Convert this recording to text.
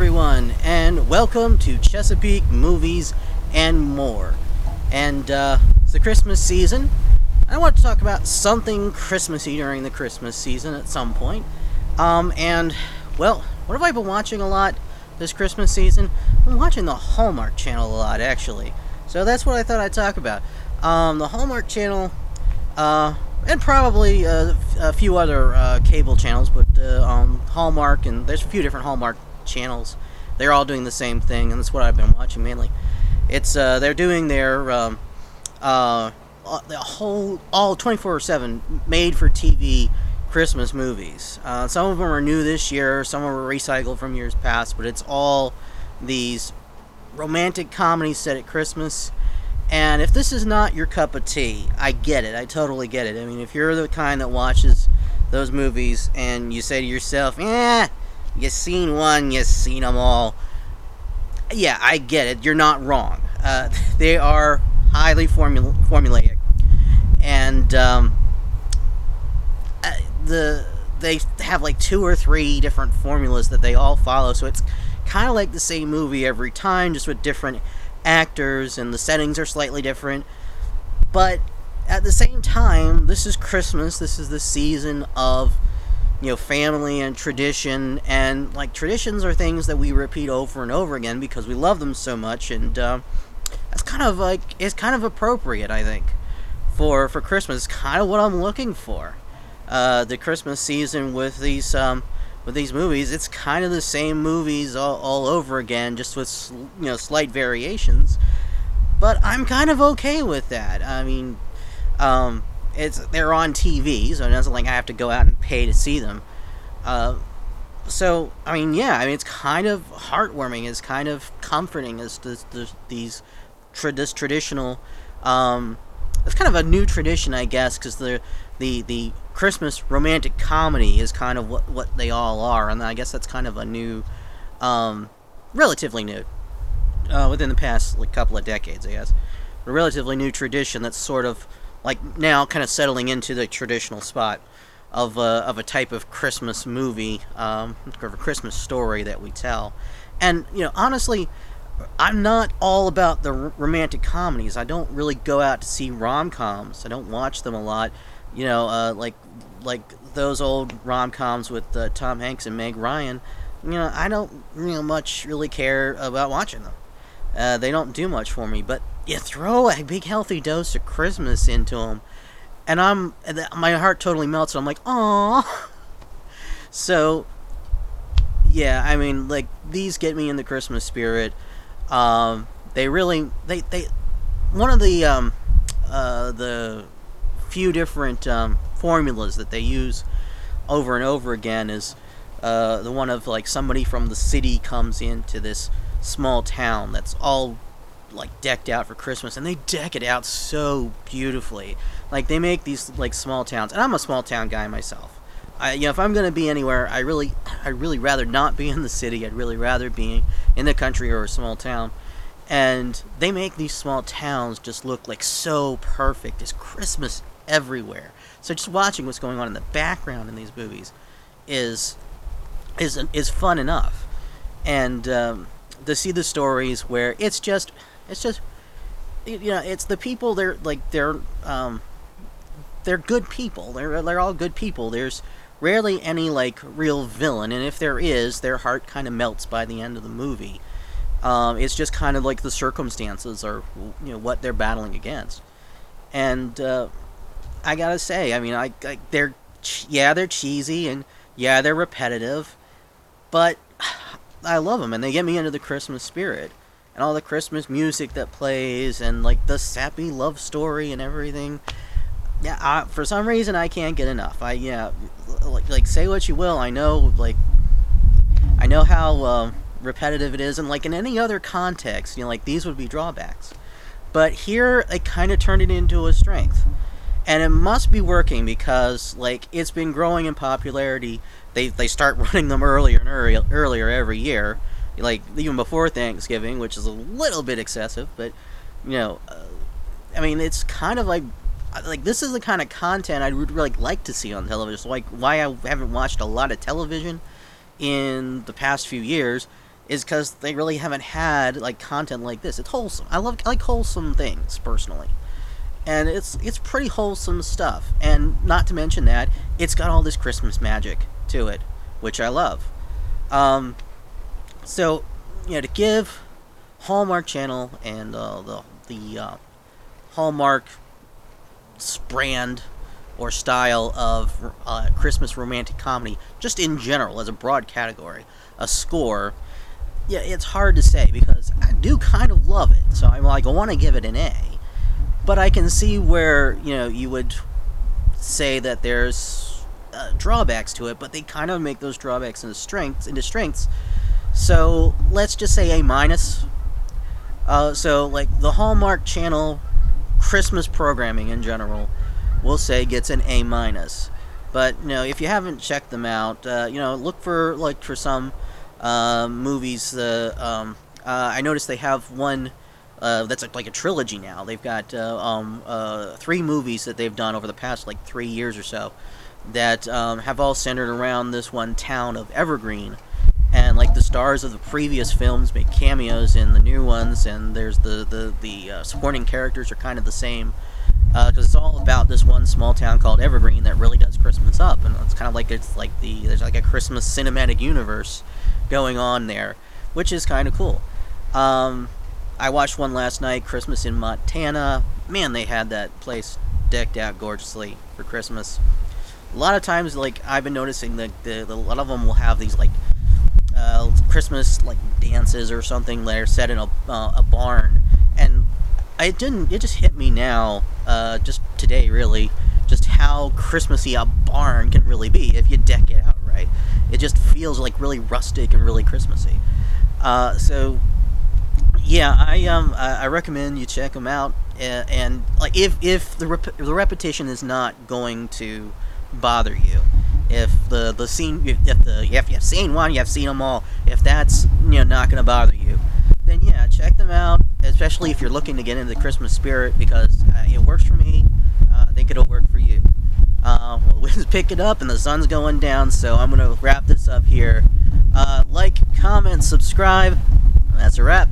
everyone, and welcome to Chesapeake Movies and More. And it's the Christmas season. I want to talk about something Christmassy during the Christmas season at some point. Well, what have I been watching a lot this Christmas season? I've been watching the Hallmark Channel a lot, actually. So that's what I thought I'd talk about. The Hallmark Channel, and probably a few other cable channels, but Hallmark, and there's a few different Hallmark channels. They're all doing the same thing, and that's what I've been watching mainly. It's they're doing their the whole all 24/7 made-for-TV Christmas movies. Some of them are new this year, some of them are recycled from years past, but it's all these romantic comedies set at Christmas. And if this is not your cup of tea, I get it. I totally get it. I mean, if you're the kind that watches those movies and you say to yourself, you seen one, you seen them all. Yeah, I get it. You're not wrong. They are highly formulaic. And they have like 2 or 3 different formulas that they all follow. So it's kind of like the same movie every time, just with different actors, and the settings are slightly different. But at the same time, this is Christmas. This is the season of, family and tradition, and like traditions are things that we repeat over and over again because we love them so much, and that's kind of appropriate, I think, for Christmas. It's kind of what I'm looking for. The Christmas season with these movies, it's kind of the same movies all over again, just with slight variations. But I'm kind of okay with that. I mean, they're on TV, so it doesn't like I have to go out and pay to see them. So I mean, it's kind of heartwarming. It's kind of comforting as this traditional. It's kind of a new tradition, I guess, because the Christmas romantic comedy is kind of what they all are, and I guess that's kind of a new, relatively new, within the past couple of decades, I guess, a relatively new tradition that's sort of like now kind of settling into the traditional spot of a type of Christmas movie, or a Christmas story that we tell. And honestly, I'm not all about the romantic comedies. I don't really go out to see rom-coms. I don't watch them a lot. Like those old rom-coms with Tom Hanks and Meg Ryan. I don't much really care about watching them. They don't do much for me. But you throw a big healthy dose of Christmas into them, and my heart totally melts. And I'm like, aww. So yeah, I mean, like, these get me in the Christmas spirit. They really one of the few different formulas that they use over and over again is the one of like somebody from the city comes into this small town that's all like decked out for Christmas, and they deck it out so beautifully. Like, they make these like small towns, and I'm a small town guy myself. If I'm gonna be anywhere, I really rather not be in the city. I'd really rather be in the country or a small town. And they make these small towns just look like so perfect. There's Christmas everywhere. So just watching what's going on in the background in these movies is fun enough. And to see the stories where it's the people. They're good people. They're all good people. There's rarely any like real villain, and if there is, their heart kind of melts by the end of the movie. It's just kind of like the circumstances or what they're battling against. And I gotta say, I mean, they're cheesy, and they're repetitive, but I love them, and they get me into the Christmas spirit, and all the Christmas music that plays, and like the sappy love story and everything. For some reason I can't get enough. Like say what you will, I know how repetitive it is, and like in any other context, like these would be drawbacks. But here, they kind of turned it into a strength. And it must be working because, like, it's been growing in popularity. They start running them earlier and earlier every year. Like, even before Thanksgiving, which is a little bit excessive. But, I mean, it's kind of like this is the kind of content I would really like to see on television. So, like, why I haven't watched a lot of television in the past few years is because they really haven't had like content like this. It's wholesome. I like wholesome things personally, and it's pretty wholesome stuff. And not to mention that it's got all this Christmas magic to it, which I love. So, to give Hallmark Channel and the Hallmark brand or style of Christmas romantic comedy, just in general as a broad category, a score. Yeah, it's hard to say because I do kind of love it. So I'm like, I want to give it an A, but I can see where you would say that there's drawbacks to it, but they kind of make those drawbacks into strengths. So let's just say A minus. So like the Hallmark Channel Christmas programming in general, we'll say gets an A minus. But if you haven't checked them out, look for some movies. I noticed they have one that's like a trilogy now. They've got 3 movies that they've done over the past like 3 years or so that have all centered around this one town of Evergreen. And like the stars of the previous films make cameos in the new ones, and there's the supporting characters are kind of the same, because it's all about this one small town called Evergreen that really does Christmas up, and it's kind of like there's like a Christmas cinematic universe going on there, which is kind of cool. I watched one last night, Christmas in Montana. Man, they had that place decked out gorgeously for Christmas. A lot of times, like I've been noticing that a lot of them will have these like Christmas like dances or something that are set in a barn, and it just hit me now, just today really, just how Christmassy a barn can really be if you deck it out right. It just feels like really rustic and really Christmassy. So yeah, I recommend you check them out, and like if the repetition is not going to bother you. If the scene, if you've seen one, you've seen them all. If that's not gonna bother you, then yeah, check them out. Especially if you're looking to get into the Christmas spirit, because it works for me. I think it'll work for you. Well, the wind's picking up and the sun's going down, so I'm gonna wrap this up here. Like, comment, subscribe. That's a wrap.